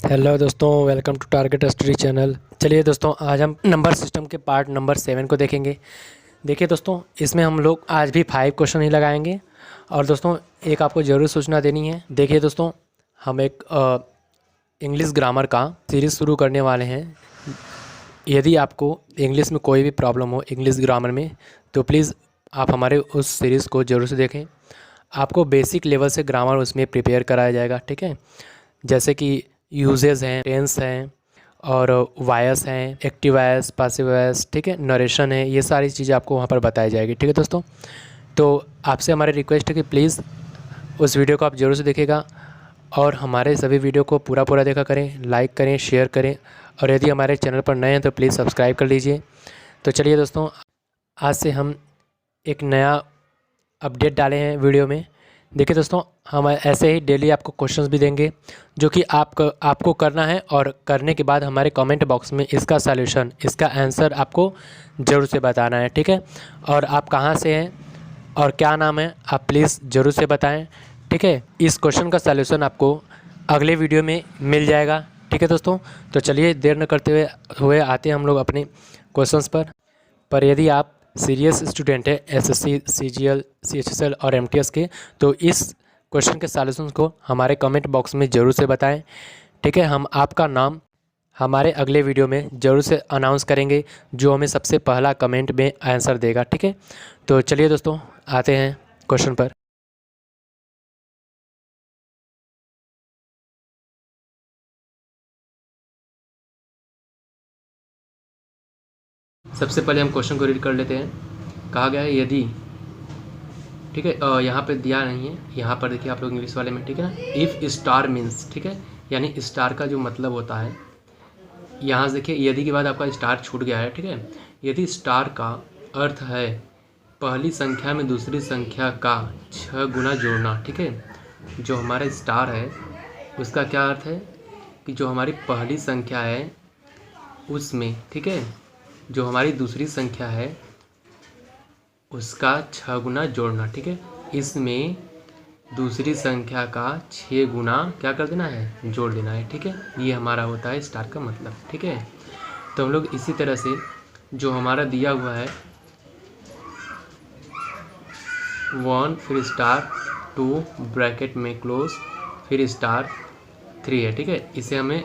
Hello दोस्तों, welcome to Target Study channel. चलिए दोस्तों, आज हम नंबर सिस्टम के पार्ट नंबर 7 को देखेंगे। देखिए दोस्तों, इसमें हम लोग आज भी 5 क्वेश्चन ही लगाएंगे। और दोस्तों, एक आपको ज़रूर सूचना देनी है। देखिए दोस्तों, हम एक इंग्लिश ग्रामर का सीरीज़ शुरू करने वाले हैं। यदि आपको इंग्लिश में कोई भी प्रॉब्लम हो इंग्लिश ग्रामर में, तो प्लीज़ आप हमारे उस सीरीज़ को ज़रूर से देखें। आपको बेसिक लेवल से ग्रामर उसमें प्रिपेयर कराया जाएगा, ठीक है। जैसे कि यूजेस हैं, टेंस हैं और वायस हैं, एक्टिव वायस, पासिव वायस, ठीक है, नरेशन है, ये सारी चीज़ें आपको वहाँ पर बताई जाएगी, ठीक है दोस्तों। तो आपसे हमारी रिक्वेस्ट है कि प्लीज़ उस वीडियो को आप ज़रूर से देखिएगा और हमारे सभी वीडियो को पूरा देखा करें, लाइक करें, शेयर करें। और यदि हमारे चैनल पर नए हैं तो प्लीज़ सब्सक्राइब कर लीजिए। तो चलिए दोस्तों, आज से हम एक नया अपडेट डाले हैं वीडियो में। देखिए दोस्तों, हम ऐसे ही डेली आपको क्वेश्चंस भी देंगे जो कि आपको करना है, और करने के बाद हमारे कमेंट बॉक्स में इसका सॉल्यूशन, इसका आंसर आपको ज़रूर से बताना है, ठीक है। और आप कहाँ से हैं और क्या नाम है, आप प्लीज़ ज़रूर से बताएं, ठीक है। इस क्वेश्चन का सॉल्यूशन आपको अगले वीडियो में मिल जाएगा, ठीक है दोस्तों। तो चलिए देर न करते हुए आते हैं हम लोग अपने क्वेश्चंस पर यदि आप सीरियस स्टूडेंट है एसएससी, सीजीएल, सीएचएसएल और एमटीएस के, तो इस क्वेश्चन के सॉल्यूशंस को हमारे कमेंट बॉक्स में ज़रूर से बताएं, ठीक है। हम आपका नाम हमारे अगले वीडियो में ज़रूर से अनाउंस करेंगे, जो हमें सबसे पहला कमेंट में आंसर देगा, ठीक है। तो चलिए दोस्तों, आते हैं क्वेश्चन पर। सबसे पहले हम क्वेश्चन को रीड कर लेते हैं। कहा गया है यदि, ठीक है, यहाँ पे दिया नहीं है, यहाँ पर देखिए आप लोग इंग्लिश वाले में, ठीक है ना। इफ़ स्टार मीन्स, ठीक है, यानी स्टार का जो मतलब होता है, यहाँ से देखिए यदि के बाद आपका स्टार छूट गया है, ठीक है। यदि स्टार का अर्थ है पहली संख्या में दूसरी संख्या का 6 गुना जोड़ना, ठीक है। जो हमारा स्टार है उसका क्या अर्थ है कि जो हमारी पहली संख्या है उसमें, ठीक है, जो हमारी दूसरी संख्या है उसका 6 गुना जोड़ना, ठीक है। इसमें दूसरी संख्या का 6 गुना क्या कर देना है, जोड़ देना है, ठीक है। ये हमारा होता है स्टार का मतलब, ठीक है। तो हम लोग इसी तरह से जो हमारा दिया हुआ है 1 फिर स्टार 2 ब्रैकेट में क्लोज फिर स्टार 3 है, ठीक है। इसे हमें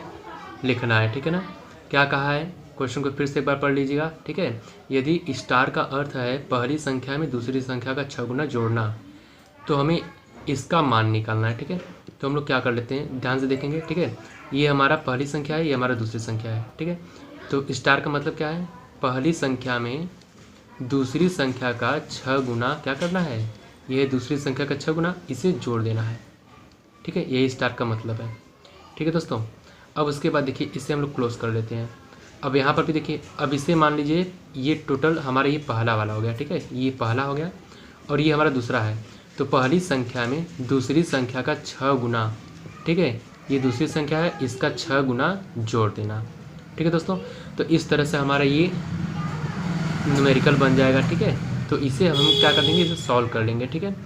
लिखना है, ठीक है ना। क्या कहा है, क्वेश्चन को फिर से एक बार पढ़ लीजिएगा, ठीक है। यदि स्टार का अर्थ है पहली संख्या में दूसरी संख्या का 6 गुना जोड़ना, तो हमें इसका मान निकालना है, ठीक है। तो हम लोग क्या कर लेते हैं, ध्यान से देखेंगे, ठीक है। ये हमारा पहली संख्या है, ये हमारा दूसरी संख्या है, ठीक है। तो स्टार का मतलब क्या है, पहली संख्या में दूसरी संख्या का 6 गुना क्या करना है, यह दूसरी संख्या का 6 गुना, इसे जोड़ देना है, ठीक है। यही स्टार का मतलब है, ठीक है दोस्तों। अब उसके बाद देखिए इसे हम लोग क्लोज कर लेते हैं। अब यहाँ पर भी देखिए, अब इसे मान लीजिए ये टोटल हमारा ये पहला वाला हो गया, ठीक है, ये पहला हो गया और ये हमारा दूसरा है। तो पहली संख्या में दूसरी संख्या का 6 गुना, ठीक है, ये दूसरी संख्या है, इसका 6 गुना जोड़ देना, ठीक है दोस्तों। तो इस तरह से हमारा ये न्यूमेरिकल बन जाएगा, ठीक है। तो इसे हम क्या कर देंगे, इसे सॉल्व कर लेंगे, ठीक है।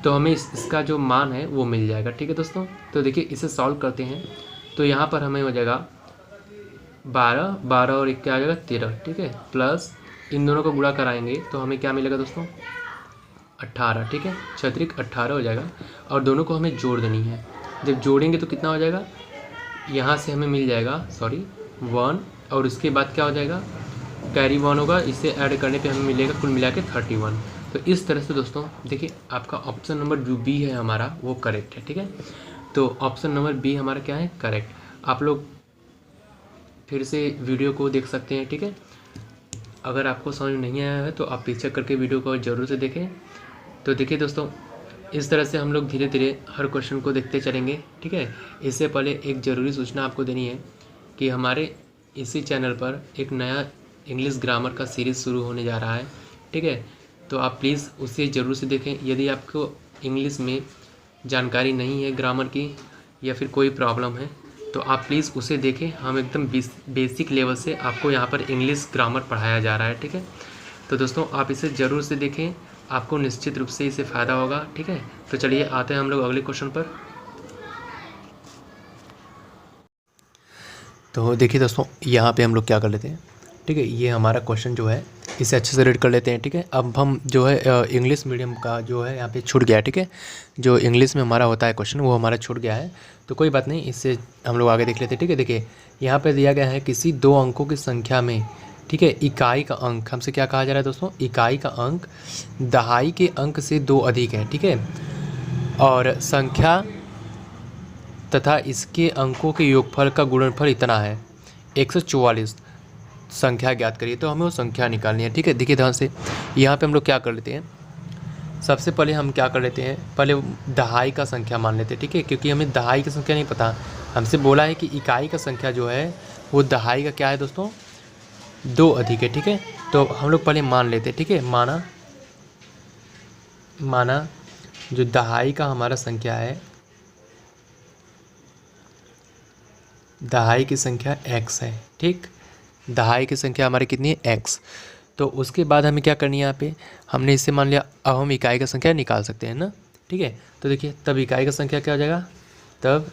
तो हमें इसका जो मान है वो मिल जाएगा, ठीक है दोस्तों। तो देखिए इसे सॉल्व करते हैं, तो यहाँ पर हमें हो जाएगा 12 और 1 क्या आ जाएगा 13, ठीक है, प्लस इन दोनों को गुणा कराएंगे तो हमें क्या मिलेगा दोस्तों 18, ठीक है, 18 हो जाएगा। और दोनों को हमें जोड़ देनी है। जब जोड़ेंगे तो कितना हो जाएगा, यहाँ से हमें मिल जाएगा 1 और उसके बाद क्या हो जाएगा, कैरी 1 होगा, इसे ऐड करने पे हमें मिलेगा कुल मिला के 31। तो इस तरह से दोस्तों देखिए आपका ऑप्शन नंबर जो बी है हमारा वो करेक्ट है, ठीक है। तो ऑप्शन नंबर बी हमारा क्या है, करेक्ट। आप लोग फिर से वीडियो को देख सकते हैं, ठीक है। अगर आपको समझ नहीं आया है तो आप पीछे करके वीडियो को ज़रूर से देखें। तो देखिए दोस्तों, इस तरह से हम लोग धीरे धीरे हर क्वेश्चन को देखते चलेंगे, ठीक है। इससे पहले एक ज़रूरी सूचना आपको देनी है कि हमारे इसी चैनल पर एक नया इंग्लिश ग्रामर का सीरीज़ शुरू होने जा रहा है, ठीक है। तो आप प्लीज़ उसे ज़रूर से देखें। यदि आपको इंग्लिश में जानकारी नहीं है ग्रामर की या फिर कोई प्रॉब्लम है तो आप प्लीज़ उसे देखें। हम एकदम बेसिक लेवल से आपको यहाँ पर इंग्लिश ग्रामर पढ़ाया जा रहा है, ठीक है। तो दोस्तों आप इसे ज़रूर से देखें, आपको निश्चित रूप से इससे फ़ायदा होगा, ठीक है। तो चलिए आते हैं हम लोग अगले क्वेश्चन पर। तो देखिए दोस्तों, यहाँ पे हम लोग क्या कर लेते हैं, ठीक है, ये हमारा क्वेश्चन जो है इसे अच्छे से रीड कर लेते हैं। ठीक है, अब हम जो है इंग्लिश मीडियम का जो है यहाँ पे छूट गया है। ठीक है, जो इंग्लिश में हमारा होता है क्वेश्चन वो हमारा छूट गया है, तो कोई बात नहीं, इससे हम लोग आगे देख लेते हैं। ठीक है, देखिए यहाँ पे दिया गया है किसी दो अंकों की संख्या में, ठीक है, इकाई का अंक हमसे क्या कहा जा रहा है दोस्तों, इकाई का अंक दहाई के अंक से 2 अधिक है। ठीक है, और संख्या तथा इसके अंकों के योगफल का गुणनफल इतना है 144, संख्या ज्ञात करिए। तो हमें वो संख्या निकालनी है। ठीक है, देखिए ध्यान से, यहाँ पे हम लोग क्या कर लेते हैं, सबसे पहले हम क्या कर लेते हैं, पहले दहाई का संख्या मान लेते हैं। ठीक है, क्योंकि हमें दहाई की संख्या नहीं पता, हमसे बोला है कि इकाई का संख्या जो है वो दहाई का क्या है दोस्तों, 2 अधिक है। ठीक है, तो हम लोग पहले मान लेते हैं। ठीक है, माना जो दहाई का हमारा संख्या है, दहाई की संख्या x है। ठीक, दहाई की संख्या हमारी कितनी है, x। तो उसके बाद हमें क्या करनी है, यहाँ पे हमने इससे मान लिया, अब हम इकाई का संख्या निकाल सकते हैं ना। ठीक है, तो देखिए तब इकाई का संख्या क्या हो जाएगा, तब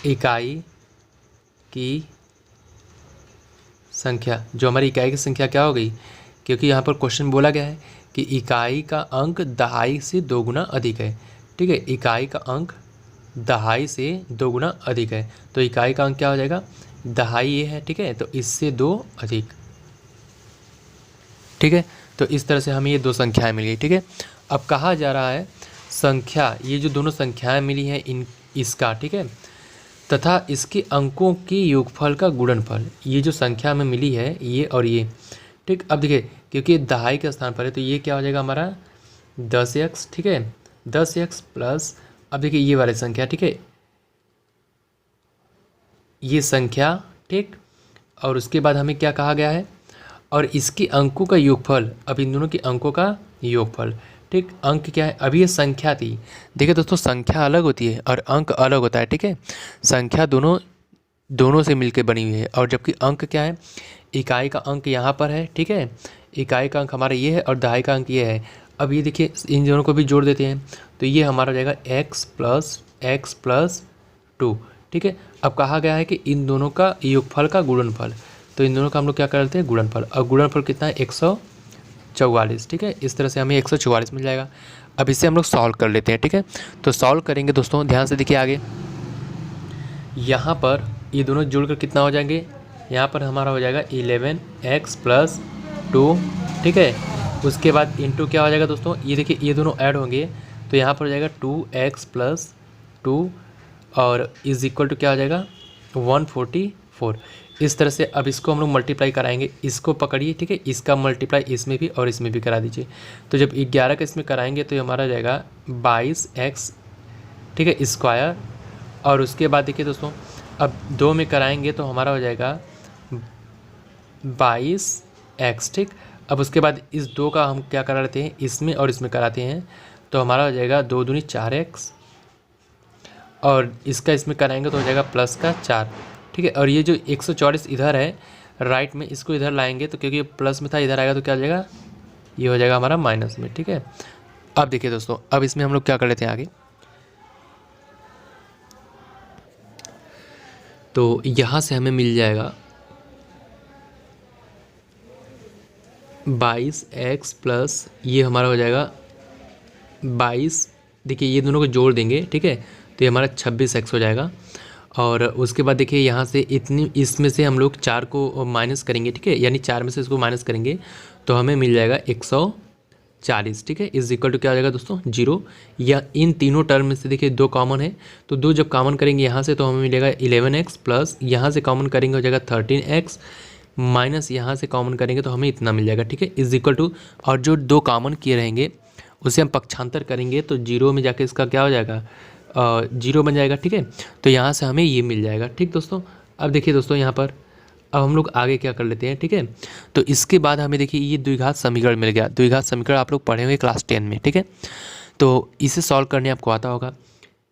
इकाई की संख्या, जो हमारी इकाई की संख्या क्या हो गई, क्योंकि यहाँ पर क्वेश्चन बोला गया है कि इकाई का अंक दहाई से 2 गुना अधिक है। ठीक है, इकाई का अंक दहाई से 2 गुना अधिक है, तो इकाई का अंक क्या हो जाएगा, दहाई ये है। ठीक है, तो इससे 2 अधिक। ठीक है, तो इस तरह से हमें ये 2 संख्याएं मिल गई। ठीक है, अब कहा जा रहा है संख्या, ये जो दोनों संख्याएं मिली हैं इसका, ठीक है, तथा इसके अंकों के योगफल का गुणनफल, ये जो संख्या हमें मिली है ये और ये। ठीक, अब देखिए क्योंकि दहाई के स्थान पर है तो ये क्या हो जाएगा हमारा 10x। ठीक है, 10x प्लस, अब देखिए ये वाली संख्या, ठीक है, ये संख्या, ठीक, और उसके बाद हमें क्या कहा गया है, और इसके अंकों का योगफल, अब इन दोनों के अंकों का योगफल। ठीक, अंक क्या है, अभी ये संख्या थी, देखिए दोस्तों संख्या अलग होती है और अंक अलग होता है। ठीक है, संख्या दोनों से मिलकर बनी हुई है, और जबकि अंक क्या है, इकाई का अंक यहाँ पर है। ठीक है, इकाई का अंक हमारा ये है और दहाई का अंक ये है। अब ये देखिए इन दोनों को भी जोड़ देते हैं, तो ये हमारा जाएगा x प्लस 2। ठीक है, अब कहा गया है कि इन दोनों का योगफल का गुणनफल, तो इन दोनों का हम लोग क्या कर लेते हैं, गुणनफल। अब गुणनफल कितना है, 144। ठीक है, इस तरह से हमें 144 मिल जाएगा। अब इसे हम लोग सॉल्व कर लेते हैं। ठीक है, तो सॉल्व करेंगे दोस्तों, ध्यान से देखिए आगे, यहाँ पर ये दोनों जुड़कर कितना हो जाएंगे, यहाँ पर हमारा हो जाएगा 11x प्लस 2। ठीक है, उसके बाद इंटू क्या हो जाएगा दोस्तों, ये देखिए ये दोनों ऐड होंगे तो यहाँ पर हो जाएगा 2x प्लस 2 और इज इक्वल टू क्या हो जाएगा 144। इस तरह से अब इसको हम लोग मल्टीप्लाई कराएंगे, इसको पकड़िए। ठीक है, इसका मल्टीप्लाई इसमें भी और इसमें भी करा दीजिए, तो जब 11 का इसमें कराएंगे तो ये हमारा जाएगा 22x, ठीक है, स्क्वायर। और उसके बाद देखिए दोस्तों, अब 2 में कराएंगे तो हमारा हो जाएगा 22x। ठीक, अब उसके बाद इस 2 का हम क्या करा लेते हैं, इसमें और इसमें कराते हैं, तो हमारा हो जाएगा 2 दूनी 4x, और इसका इसमें कराएंगे तो हो जाएगा प्लस का 4। ठीक है, और ये जो 144 इधर है राइट में, इसको इधर लाएंगे तो क्योंकि प्लस में था, इधर आएगा तो क्या हो जाएगा, ये हो जाएगा हमारा माइनस में। ठीक है, अब देखिए दोस्तों, अब इसमें हम लोग क्या कर लेते हैं आगे, तो यहाँ से हमें मिल जाएगा 22x प्लस ये हमारा हो जाएगा 22। देखिए ये दोनों को जोड़ देंगे, ठीक है, तो ये हमारा 26x हो जाएगा। और उसके बाद देखिए यहाँ से इतनी, इसमें से हम लोग 4 को माइनस करेंगे। ठीक है, यानी 4 में से इसको माइनस करेंगे तो हमें मिल जाएगा 140। ठीक है, इज इक्वल टू क्या हो जाएगा दोस्तों 0, या इन तीनों टर्म में से देखिए 2 कॉमन है, तो 2 जब कॉमन करेंगे यहाँ से तो हमें मिलेगा 11x प्लस यहाँ से कॉमन करेंगे हो जाएगा 13x माइनस यहाँ से कॉमन करेंगे तो हमें इतना मिल जाएगा। ठीक है, इज इक्वल टू, और जो 2 कॉमन किए रहेंगे उसे हम पक्षांतर करेंगे तो 0 में जाके इसका क्या हो जाएगा 0 बन जाएगा। ठीक है, तो यहाँ से हमें ये मिल जाएगा। ठीक दोस्तों, अब देखिए दोस्तों यहाँ पर अब हम लोग आगे क्या कर लेते हैं। ठीक है, तो इसके बाद हमें देखिए ये द्विघात समीकरण मिल गया। द्विघात समीकरण आप लोग पढ़े होंगे क्लास 10 में। ठीक है, तो इसे सॉल्व करने आपको आता होगा।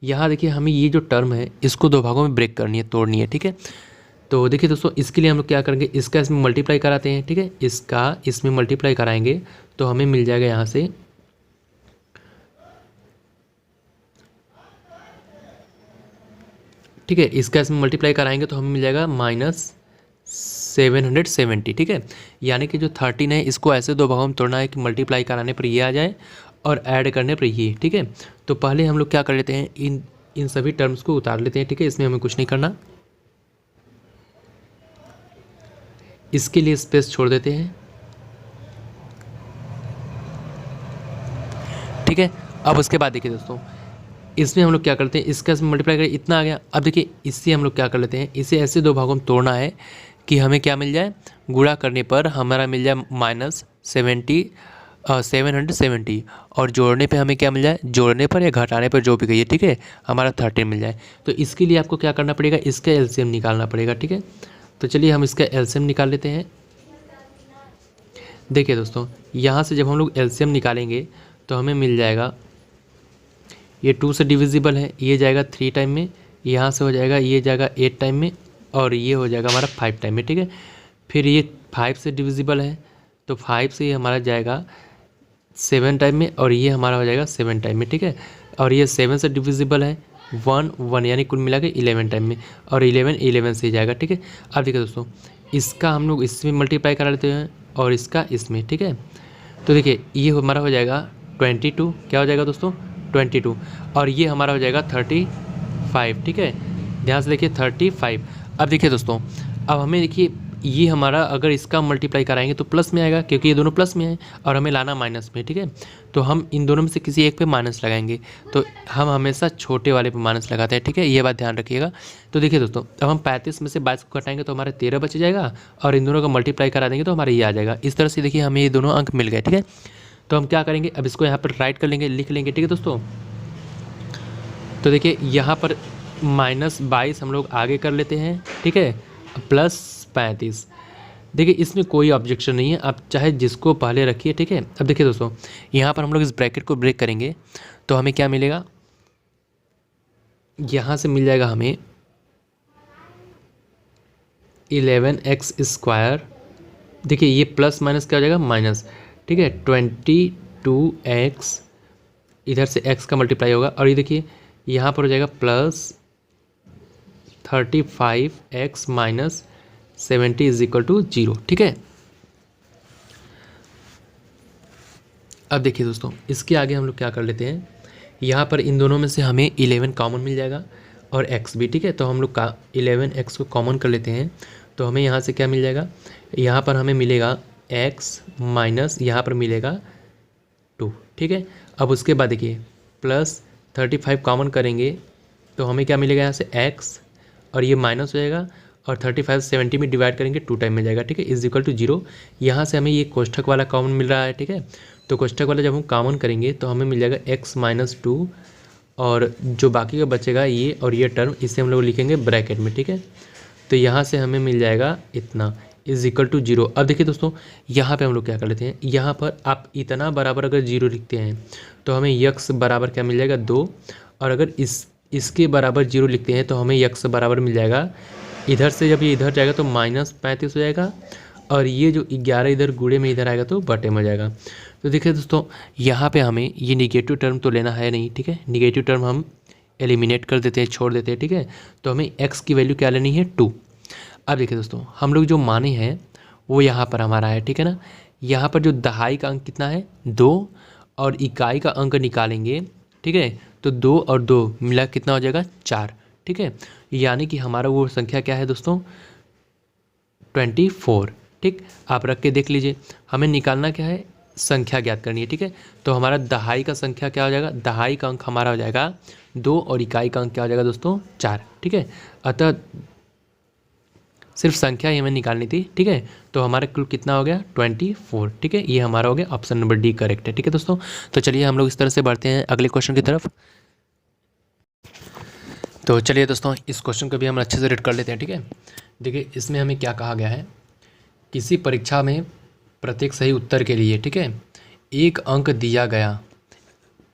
यहाँ देखिए हमें ये जो टर्म है इसको 2 भागों में ब्रेक करनी है, तोड़नी है। ठीक है, तो देखिए दोस्तों इसके लिए हम लोग क्या करेंगे, इसका इसमें मल्टीप्लाई कराते हैं। ठीक है, इसका इसमें मल्टीप्लाई कराएंगे तो हमें मिल जाएगा यहाँ से ठीक है। इसका इसमें मल्टीप्लाई कराएंगे तो हमें मिल जाएगा -770, ठीक है। यानी कि जो 13 है इसको ऐसे दो भागों में तोड़ना है कि मल्टीप्लाई कराने पर ये आ जाए और ऐड करने पर ये, ठीक है। तो पहले हम लोग क्या कर लेते हैं, इन सभी टर्म्स को उतार लेते हैं, ठीक है। इसमें हमें कुछ नहीं करना, इसके लिए स्पेस छोड़ देते हैं, ठीक है। अब उसके बाद देखिए दोस्तों, इसमें हम लोग क्या करते हैं, इसका इसमें मल्टीप्लाई करें, इतना आ गया। अब देखिए इससे हम लोग क्या कर लेते हैं, इसे ऐसे दो भागों में तोड़ना है कि हमें क्या मिल जाए, गुणा करने पर हमारा मिल जाए -770 और जोड़ने पे हमें क्या मिल जाए, जोड़ने पर या घटाने पर जो भी कहिए, ठीक है, हमारा 13 मिल जाए। तो इसके लिए आपको क्या करना पड़ेगा, इसका एलसीएम निकालना पड़ेगा, ठीक है। तो चलिए हम इसका एलसीएम निकाल लेते हैं। देखिए दोस्तों, यहाँ से जब हम लोग एलसीएम निकालेंगे तो हमें मिल जाएगा, ये 2 से डिविजिबल है, ये जाएगा 3 टाइम में, यहाँ से हो जाएगा, ये जाएगा 8 टाइम में, और ये हो जाएगा हमारा 5 टाइम में, ठीक है। फिर ये 5 से डिविजिबल है तो 5 से ये हमारा जाएगा 7 टाइम में, और ये हमारा हो जाएगा 7 टाइम में, ठीक है। और ये 7 से डिविजिबल है 1 यानी कुल मिला के 11 टाइम में, और 11 से ही जाएगा, ठीक है। अब देखिए दोस्तों, इसका हम लोग इसमें मल्टीप्लाई करा लेते हैं और इसका इसमें, ठीक है। तो देखिए ये हमारा हो जाएगा 22, क्या हो जाएगा दोस्तों 22, और ये हमारा हो जाएगा 35, ठीक है। ध्यान से देखिए 35। अब देखिए दोस्तों, अब हमें देखिए ये हमारा अगर इसका मल्टीप्लाई कराएंगे तो प्लस में आएगा, क्योंकि ये दोनों प्लस में है और हमें लाना माइनस में, ठीक है। तो हम इन दोनों में से किसी एक पे माइनस लगाएंगे, तो हम हमेशा छोटे वाले पे माइनस लगाते हैं, ठीक है। ये बात ध्यान रखिएगा। तो देखिए दोस्तों, अब हम 35 में से 22 को घटाएंगे तो हमारा 13 बच जाएगा, और इन दोनों का मल्टीप्लाई करा देंगे तो हमारा ये आ जाएगा। इस तरह से देखिए हमें ये दोनों अंक मिल गए, ठीक है। तो हम क्या करेंगे, अब इसको यहाँ पर राइट कर लेंगे, लिख लेंगे, ठीक है दोस्तों। तो देखिए यहाँ पर -22 हम लोग आगे कर लेते हैं, ठीक है, +35। देखिए इसमें कोई ऑब्जेक्शन नहीं है, आप चाहे जिसको पहले रखिए, ठीक है। अब देखिए दोस्तों, यहाँ पर हम लोग इस ब्रैकेट को ब्रेक करेंगे तो हमें क्या मिलेगा, यहाँ से मिल जाएगा हमें 11x²। देखिए ये प्लस माइनस क्या हो जाएगा, माइनस, ठीक है। 22x, इधर से x का मल्टीप्लाई होगा, और ये देखिए यहाँ पर हो जाएगा +35x - 70 = 0, ठीक है। अब देखिए दोस्तों, इसके आगे हम लोग क्या कर लेते हैं, यहाँ पर इन दोनों में से हमें 11 कॉमन मिल जाएगा और x भी, ठीक है। तो हम लोग का 11x को कॉमन कर लेते हैं, तो हमें यहाँ से क्या मिल जाएगा, यहाँ पर हमें मिलेगा x माइनस यहाँ पर मिलेगा 2, ठीक है। अब उसके बाद देखिए +35 कॉमन करेंगे तो हमें क्या मिलेगा, यहाँ से x, और ये माइनस हो जाएगा, और 35 70 में डिवाइड करेंगे 2 टाइम में जाएगा, ठीक है, = 0। यहाँ से हमें ये कोष्ठक वाला कॉमन मिल रहा है, ठीक है। तो कोष्ठक वाला जब हम कॉमन करेंगे तो हमें मिल जाएगा x - 2, और जो बाकी का बचेगा ये और ये टर्म, इसे हम लोग लिखेंगे ब्रैकेट में, ठीक है। तो यहाँ से हमें मिल जाएगा इतना = 0। अब देखिए दोस्तों, यहाँ पे हम लोग क्या कर लेते हैं, यहाँ पर आप इतना बराबर अगर 0 लिखते हैं तो हमें x बराबर क्या मिल जाएगा 2, और अगर इसके बराबर 0 लिखते हैं तो हमें x बराबर मिल जाएगा, इधर से जब ये इधर जाएगा तो -35 हो जाएगा, और ये जो 11 इधर गुणे में इधर आएगा तो बटे में हो जाएगा। तो देखिए दोस्तों, यहाँ पे हमें ये निगेटिव टर्म तो लेना है नहीं, ठीक है। निगेटिव टर्म हम एलिमिनेट कर देते हैं, छोड़ देते हैं, ठीक है। तो हमें x की वैल्यू क्या लेनी है, 2। अब देखिए दोस्तों, हम लोग जो माने हैं वो यहाँ पर हमारा है, ठीक है ना। यहाँ पर जो दहाई का अंक कितना है, 2, और इकाई का अंक निकालेंगे, ठीक है। तो 2 और 2 मिला कितना हो जाएगा, 4, ठीक है। यानी कि हमारा वो संख्या क्या है दोस्तों, 24, ठीक। आप रख के देख लीजिए, हमें निकालना क्या है, संख्या ज्ञात करनी है, ठीक है। तो हमारा दहाई का संख्या क्या हो जाएगा, दहाई का अंक हमारा हो जाएगा 2, और इकाई का अंक क्या हो जाएगा दोस्तों, 4, ठीक है। अतः सिर्फ संख्या ही हमें निकालनी थी, ठीक है। तो हमारा कुल कितना हो गया, 24, ठीक है। ये हमारा हो गया ऑप्शन नंबर डी करेक्ट है, ठीक है दोस्तों। तो चलिए हम लोग इस तरह से बढ़ते हैं अगले क्वेश्चन की तरफ। तो चलिए दोस्तों, इस क्वेश्चन को भी हम अच्छे से रीड कर लेते हैं, ठीक है। देखिए इसमें हमें क्या कहा गया है, किसी परीक्षा में प्रत्येक सही उत्तर के लिए, ठीक है, 1 अंक दिया गया।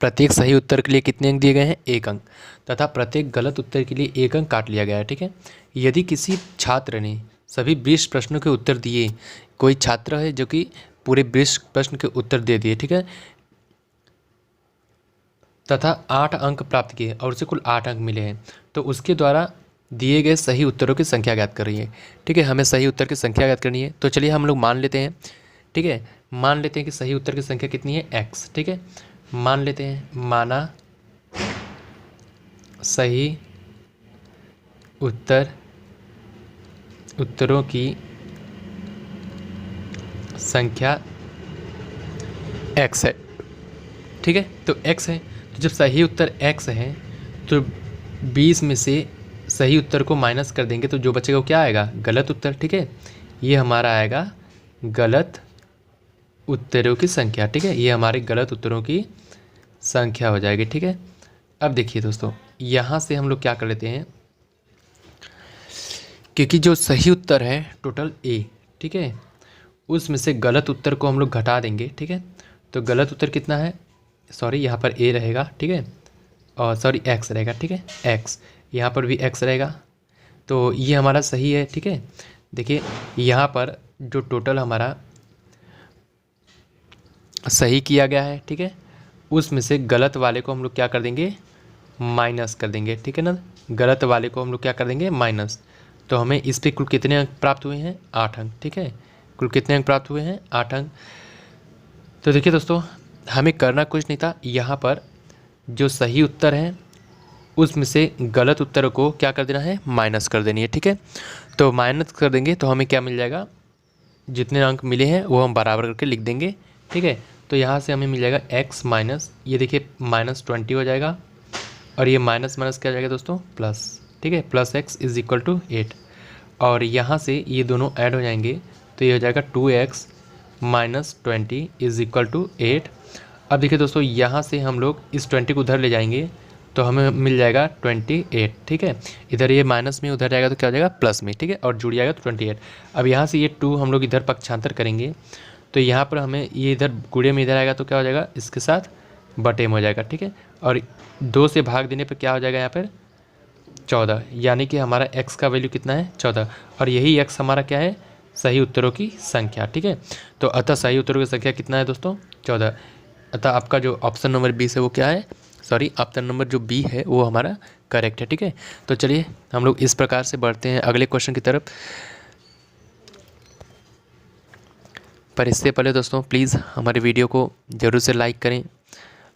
प्रत्येक सही उत्तर के लिए कितने अंक दिए गए हैं, 1 अंक, तथा प्रत्येक गलत उत्तर के लिए 1 अंक काट लिया गया है, ठीक है। यदि किसी छात्र ने सभी 20 प्रश्नों के उत्तर दिए, कोई छात्र है जो कि पूरे 20 प्रश्न के उत्तर दे दिए, ठीक है, तथा 8 अंक प्राप्त किए और उसे कुल 8 अंक मिले हैं, तो उसके द्वारा दिए गए सही उत्तरों की संख्या ज्ञात कर रही है। ठीक है, हमें सही उत्तर की संख्या ज्ञात करनी है। तो चलिए हम लोग मान लेते हैं। ठीक है, मान लेते हैं कि सही उत्तर की संख्या कितनी है, x। ठीक है, मान लेते हैं, माना सही उत्तरों की संख्या x है। ठीक है, तो x है, तो जब सही उत्तर x है तो 20 में से सही उत्तर को माइनस कर देंगे तो जो बचेगा वो क्या आएगा, गलत उत्तर। ठीक है, ये हमारा आएगा गलत उत्तरों की संख्या। ठीक है, ये हमारे गलत उत्तरों की संख्या हो जाएगी। ठीक है, अब देखिए दोस्तों, यहाँ से हम लोग क्या कर लेते हैं, क्योंकि जो सही उत्तर है टोटल a, ठीक है, उसमें से गलत उत्तर को हम लोग घटा देंगे। ठीक है, तो गलत उत्तर कितना है, सॉरी यहाँ पर a रहेगा। ठीक है, और सॉरी x रहेगा। ठीक है, x, यहाँ पर भी x रहेगा, तो ये हमारा सही है। ठीक है, देखिए यहाँ पर जो टोटल हमारा सही किया गया है, ठीक है, उसमें से गलत वाले को हम लोग क्या कर देंगे, माइनस कर देंगे। ठीक है ना, गलत वाले को हम लोग क्या कर देंगे, माइनस। तो हमें इस पे कुल कितने अंक प्राप्त हुए हैं, 8 अंक। ठीक है, कुल कितने अंक प्राप्त हुए हैं, 8 अंक। तो देखिए दोस्तों, हमें करना कुछ नहीं था, यहाँ पर जो सही उत्तर है उसमें से गलत उत्तर को क्या कर देना है, माइनस कर देनी है। ठीक है, तो माइनस कर देंगे तो हमें क्या मिल जाएगा, जितने अंक मिले हैं वो हम बराबर करके लिख देंगे। ठीक है, तो यहाँ से हमें मिल जाएगा x माइनस, ये देखिए -20 हो जाएगा, और ये माइनस माइनस क्या हो जाएगा दोस्तों, प्लस। ठीक है, plus x is equal to 8, और यहाँ से ये दोनों ऐड हो जाएंगे तो ये हो जाएगा 2x minus 20 is equal to 8। अब देखिए दोस्तों, यहाँ से हम लोग इस 20 को उधर ले जाएंगे तो हमें मिल जाएगा 28। ठीक है, इधर ये माइनस में उधर जाएगा तो क्या हो जाएगा, प्लस में। ठीक है, और जुड़ जाएगा तो 28। अब यहाँ से ये 2 हम लोग इधर पक्षांतर करेंगे तो यहाँ पर हमें ये इधर गुणे में इधर आएगा तो क्या हो जाएगा, इसके साथ बटे में हो जाएगा। ठीक है, और 2 से भाग देने पर क्या हो जाएगा, यहाँ पर 14, यानी कि हमारा x का वैल्यू कितना है, 14, और यही x हमारा क्या है, सही उत्तरों की संख्या। ठीक है, तो अतः सही उत्तरों की संख्या कितना है दोस्तों, 14। अतः आपका जो ऑप्शन नंबर 20 है वो क्या है, सॉरी ऑप्शन नंबर जो बी है वो हमारा करेक्ट है। ठीक है, तो चलिए हम लोग इस प्रकार से बढ़ते हैं अगले क्वेश्चन की तरफ। पर इससे पहले दोस्तों प्लीज़ हमारे वीडियो को ज़रूर से लाइक करें,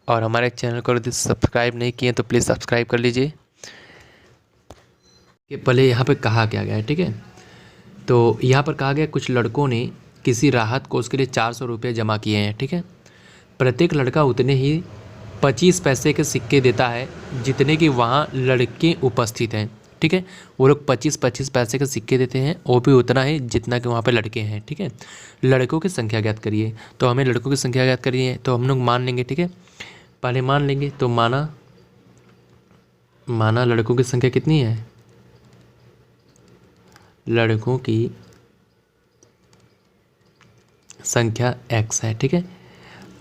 और हमारे चैनल को यदि सब्सक्राइब नहीं किए तो प्लीज़ सब्सक्राइब कर लीजिए। कि पहले यहाँ पे कहा क्या गया है, ठीक है, तो यहाँ पर कहा गया कुछ लड़कों ने किसी राहत कोष के लिए 400 रुपये जमा किए हैं। ठीक है, प्रत्येक लड़का उतने ही 25 पैसे के सिक्के देता है जितने कि वहाँ लड़के उपस्थित हैं। ठीक है, वो लोग 25-25 पैसे के सिक्के देते हैं, वो भी उतना ही जितना कि वहाँ पे लड़के हैं। ठीक है, लड़कों की संख्या ज्ञात करिए, तो हमें लड़कों की संख्या ज्ञात करनी है, तो हम लोग मान लेंगे। ठीक है, पहले मान लेंगे, तो माना लड़कों की संख्या कितनी है, लड़कों की संख्या x है। ठीक है,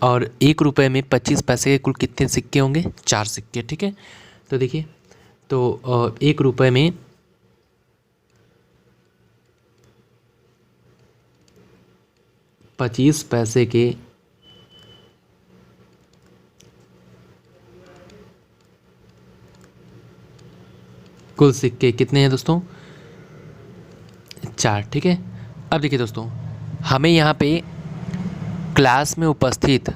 और 1 रुपये में 25 पैसे के कुल कितने सिक्के होंगे, 4 सिक्के। ठीक है, तो देखिए, तो 1 रुपये में 25 पैसे के कुल सिक्के कितने हैं दोस्तों, 4। ठीक है, अब देखिए दोस्तों, हमें यहाँ पे क्लास में उपस्थित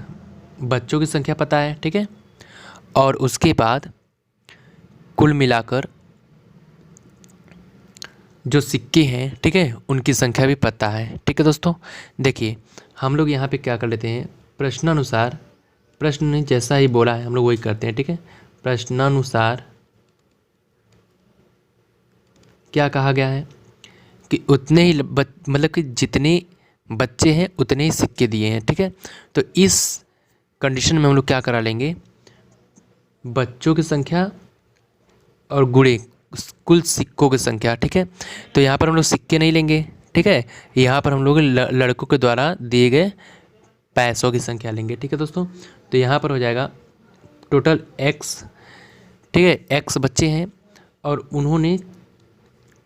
बच्चों की संख्या पता है। ठीक है, और उसके बाद कुल मिलाकर जो सिक्के हैं, ठीक है, उनकी संख्या भी पता है। ठीक है दोस्तों, देखिए हम लोग यहाँ पे क्या कर लेते हैं, प्रश्नानुसार, प्रश्न ने जैसा ही बोला है हम लोग वही करते हैं। ठीक है, प्रश्नानुसार क्या कहा गया है कि उतने ही मतलब कि जितने बच्चे हैं उतने ही सिक्के दिए हैं। ठीक है, तो इस कंडीशन में हम लोग क्या करा लेंगे, बच्चों की संख्या और गुणे कुल सिक्कों की संख्या। ठीक है, तो यहाँ पर हम लोग सिक्के नहीं लेंगे। ठीक है, यहाँ पर हम लोग लड़कों के द्वारा दिए गए पैसों की संख्या लेंगे। ठीक है दोस्तों, तो यहाँ पर हो जाएगा टोटल x। ठीक है, x बच्चे हैं और उन्होंने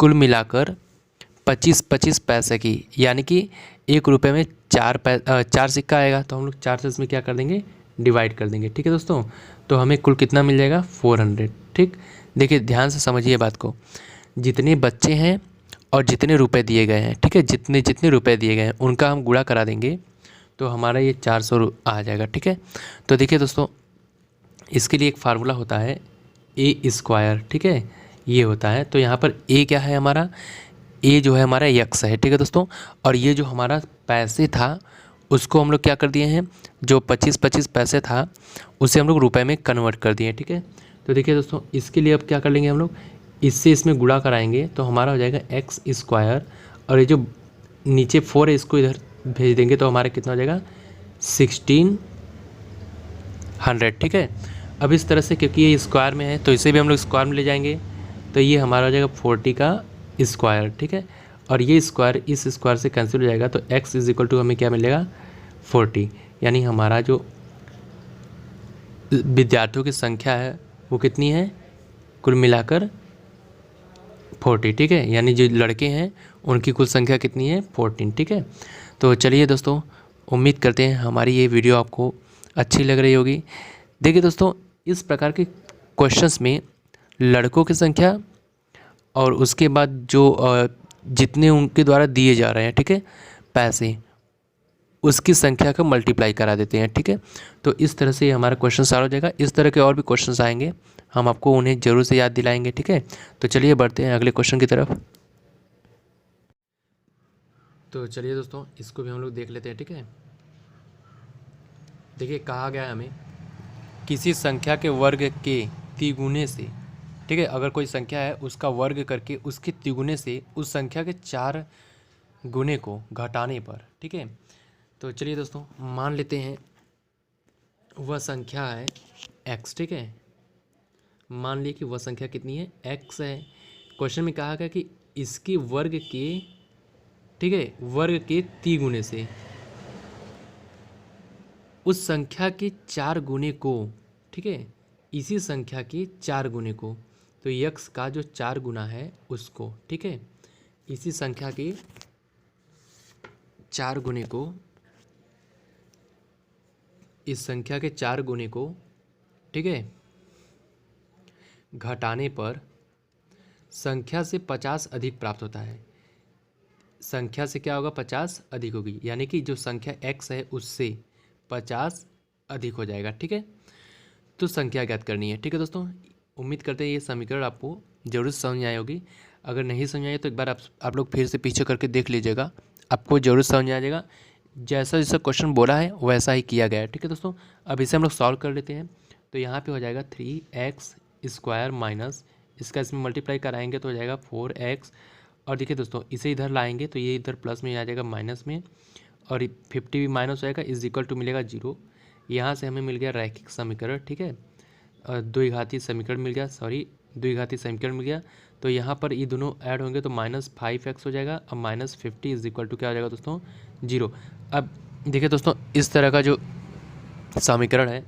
कुल मिलाकर 25-25 पैसे की, यानी कि 1 रुपये में 4 सिक्का आएगा, तो हम लोग 4 से इसमें क्या कर देंगे, डिवाइड कर देंगे। ठीक है दोस्तों, तो हमें कुल कितना मिल जाएगा, 400। ठीक, देखिए ध्यान से समझिए बात को, जितने बच्चे हैं और जितने रुपए दिए गए हैं, ठीक है, जितने जितने रुपए दिए गए हैं उनका हम गुणा करा देंगे तो हमारा ये 400 आ जाएगा, ठीक है। तो देखिए दोस्तों, इसके लिए एक फार्मूला होता है ए स्क्वायर, ठीक है, ये होता है। तो यहाँ पर ए क्या है हमारा, ए जो है हमारा यक्स है, ठीक है दोस्तों। और ये जो हमारा पैसे था उसको हम लोग क्या कर दिए हैं, जो 25-25 पैसे था उसे हम लोग रुपए में कन्वर्ट कर दिए, ठीक है। तो देखिए दोस्तों, इसके लिए अब क्या कर लेंगे हम लोग, इससे इसमें गुणा कराएंगे तो हमारा हो जाएगा एक्स स्क्वायर, और ये जो नीचे 4 है इसको इधर भेज देंगे तो हमारा कितना हो जाएगा 1600, ठीक है। अब इस तरह से, क्योंकि ये स्क्वायर में है तो इसे भी हम लोग स्क्वायर में ले जाएंगे, तो ये हमारा हो जाएगा 40 का स्क्वायर, ठीक है। और ये स्क्वायर इस स्क्वायर से कैंसिल हो जाएगा तो x इज इक्वल टू हमें क्या मिलेगा 40, यानी हमारा जो विद्यार्थियों की संख्या है वो कितनी है, कुल मिलाकर 40, ठीक है। यानी जो लड़के हैं उनकी कुल संख्या कितनी है 14, ठीक है। तो चलिए दोस्तों, उम्मीद करते हैं हमारी ये वीडियो आपको अच्छी लग रही होगी। देखिए दोस्तों, इस प्रकार के क्वेश्चंस में लड़कों की संख्या और उसके बाद जो जितने उनके द्वारा दिए जा रहे हैं, ठीक है, पैसे, उसकी संख्या का मल्टीप्लाई करा देते हैं, ठीक है। तो इस तरह से हमारा क्वेश्चन सॉल्व हो जाएगा। इस तरह के और भी क्वेश्चंस आएंगे, हम आपको उन्हें ज़रूर से याद दिलाएंगे, ठीक है। तो चलिए बढ़ते हैं अगले क्वेश्चन की तरफ। तो चलिए दोस्तों, इसको भी हम लोग देख लेते हैं, ठीक है। देखिए, कहा गया है हमें किसी संख्या के वर्ग के तिगुने से, ठीक है, अगर कोई संख्या है उसका वर्ग करके उसके तिगुने से उस संख्या के 4 गुने को घटाने पर, ठीक है। तो चलिए दोस्तों, मान लेते हैं वह संख्या है x, ठीक है। मान लिए कि वह संख्या कितनी है, x है। क्वेश्चन में कहा गया कि इसके वर्ग के, ठीक है, वर्ग के तिगुने से उस संख्या के 4 गुने को, ठीक है, इसी संख्या के 4 गुने को, तो यक्स का जो 4 गुना है उसको, ठीक है, इसी संख्या के 4 गुने को, इस संख्या के 4 गुने को, ठीक है, घटाने पर संख्या से 50 अधिक प्राप्त होता है। संख्या से क्या होगा, 50 अधिक होगी, यानी कि जो संख्या x है उससे 50 अधिक हो जाएगा, ठीक है। तो संख्या ज्ञात करनी है, ठीक है दोस्तों। उम्मीद करते हैं ये समीकरण आपको जरूर समझ में आई होगी। अगर नहीं समझ आई तो एक बार आप लोग फिर से पीछे करके देख लीजिएगा, आपको जरूर समझ में आ जाएगा। जैसा जैसा क्वेश्चन बोला है वैसा ही किया गया है, ठीक है दोस्तों। अब इसे हम लोग सॉल्व कर लेते हैं। तो यहाँ पे हो जाएगा 3x स्क्वायर माइनस, इसका इसमें मल्टीप्लाई कराएंगे तो हो जाएगा 4x, और देखिए दोस्तों, इसे इधर लाएंगे तो ये इधर प्लस में आ जाएगा माइनस में, और 50 भी माइनस हो जाएगा, इज इक्वल टू मिलेगा 0। यहाँ से हमें मिल गया रैखिक समीकरण, ठीक है, द्विघाती समीकरण मिल गया, द्विघाती समीकरण मिल गया। तो यहाँ पर ये दोनों ऐड होंगे तो -5x हो जाएगा। अब -50 इज इक्वल टू क्या हो जाएगा दोस्तों 0। अब देखिए दोस्तों, इस तरह का जो समीकरण है,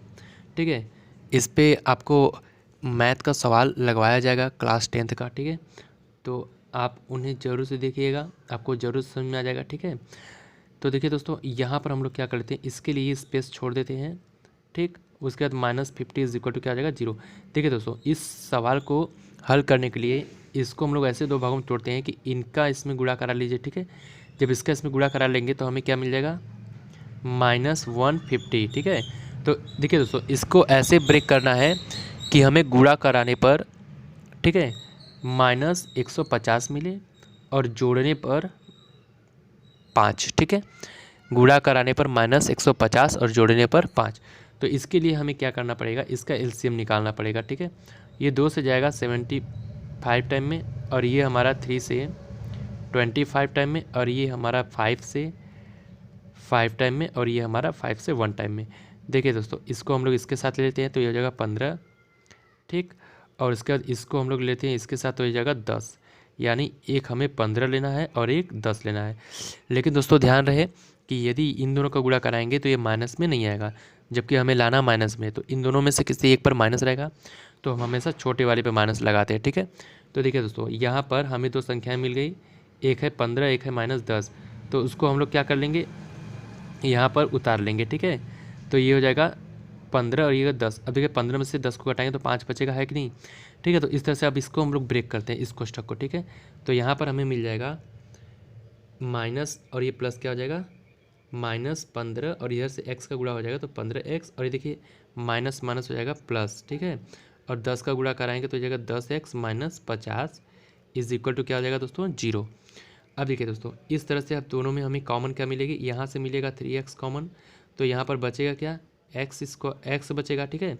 ठीक है, इस पे आपको मैथ का सवाल लगवाया जाएगा क्लास 10th का, ठीक है। तो आप उन्हें ज़रूर से देखिएगा, आपको ज़रूर समझ में आ जाएगा, ठीक है। तो देखिए दोस्तों, यहाँ पर हम लोग क्या करते हैं, इसके लिए स्पेस छोड़ देते हैं, ठीक। उसके बाद -50 इज इक्वल टू क्या आ जाएगा 0। देखिए दोस्तों, इस सवाल को हल करने के लिए इसको हम लोग ऐसे 2 भागों में तोड़ते हैं कि इनका इसमें गुणा करा लीजिए, ठीक है। जब इसका इसमें गुणा करा लेंगे तो हमें क्या मिल जाएगा -150, ठीक है। तो देखिए दोस्तों, इसको ऐसे ब्रेक करना है कि हमें गुणा कराने पर, ठीक है, -150 मिले और जोड़ने पर 5, ठीक है। गुणा कराने पर -150 और जोड़ने पर 5। तो इसके लिए हमें क्या करना पड़ेगा, इसका एलसीएम निकालना पड़ेगा, ठीक है। ये 2 से जाएगा 75 टाइम में, और ये हमारा 3 से 25 टाइम में, और ये हमारा 5 से 5 टाइम में, और ये हमारा 5 से 1 टाइम में। देखिए दोस्तों, इसको हम लोग इसके साथ ले लेते हैं तो ये हो जाएगा 15, ठीक। और इसके बाद इसको हम लोग लेते हैं इसके साथ तो ये जाएगा 10, यानी एक हमें 15 लेना है और एक 10 लेना है। लेकिन दोस्तों ध्यान रहे कि यदि इन दोनों का गुणा कराएंगे तो ये माइनस में नहीं आएगा, जबकि हमें लाना माइनस में, तो इन दोनों में से किसी एक पर माइनस रहेगा तो हम हमेशा छोटे वाले पे माइनस लगाते हैं, ठीक है। तो देखिए दोस्तों, यहाँ पर हमें 2 संख्याएँ मिल गई, एक है 15, एक है -10। तो उसको हम लोग क्या कर लेंगे, यहाँ पर उतार लेंगे, ठीक है। तो ये हो जाएगा 15 और ये 10। अब देखिए 15 में से 10 को घटाएंगे तो 5 बचेगा, है कि नहीं। ठीक है, तो इस तरह से अब इसको हम लोग ब्रेक करते हैं इस कोष्ठक को। ठीक है, तो यहाँ पर हमें मिल जाएगा माइनस और ये प्लस क्या हो जाएगा -15 और इधर से x का गुणा हो जाएगा तो 15x और ये देखिए माइनस माइनस हो जाएगा प्लस। ठीक है, और 10 का गुणा कराएंगे तो हो जाएगा 10x minus 50 is equal to क्या हो जाएगा दोस्तों 0। अब देखिए दोस्तों इस तरह से अब दोनों में हमें कॉमन क्या मिलेगी, यहाँ से मिलेगा 3x कॉमन, तो यहाँ पर बचेगा क्या x, इसको x बचेगा। ठीक है,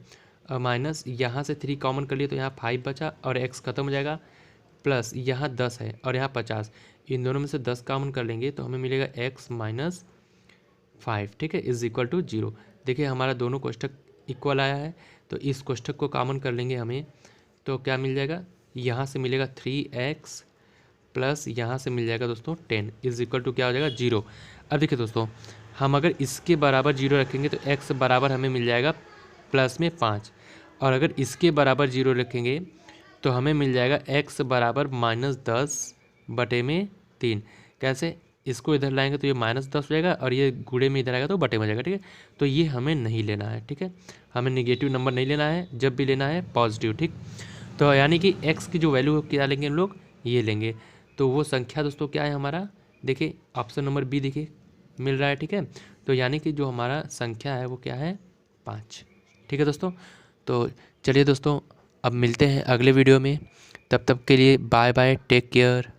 माइनस यहाँ से 3 कॉमन कर लिए तो यहाँ 5 बचा और x खत्म हो जाएगा, प्लस यहाँ 10 है और यहाँ 50, इन दोनों में से 10 कॉमन कर लेंगे तो हमें मिलेगा x माइनस 5। ठीक है, इज इक्वल टू 0। देखिए हमारा दोनों कोष्ठक इक्वल आया है, तो इस कोष्ठक को कॉमन कर लेंगे हमें तो क्या मिल जाएगा, यहाँ से मिलेगा 3x प्लस यहाँ से मिल जाएगा दोस्तों 10 इज इक्वल टू क्या हो जाएगा 0। अब देखिए दोस्तों हम अगर इसके बराबर 0 रखेंगे तो x बराबर हमें मिल जाएगा प्लस में 5, और अगर इसके बराबर 0 रखेंगे तो हमें मिल जाएगा x बराबर -10/3। कैसे, इसको इधर लाएंगे तो ये -10 हो जाएगा और ये गुणे में इधर आएगा तो बटे में हो जाएगा। ठीक है, तो ये हमें नहीं लेना है। ठीक है, हमें नेगेटिव नंबर नहीं लेना है, जब भी लेना है पॉजिटिव। ठीक, तो यानी कि x की जो वैल्यू क्या लेंगे हम लोग, ये लेंगे। तो वो संख्या दोस्तों क्या है हमारा, देखिए ऑप्शन नंबर बी देखिए मिल रहा है। ठीक है, तो यानी कि जो हमारा संख्या है वो क्या है 5। ठीक है दोस्तों, तो चलिए दोस्तों अब मिलते हैं अगले वीडियो में, तब तक के लिए बाय बाय, टेक केयर।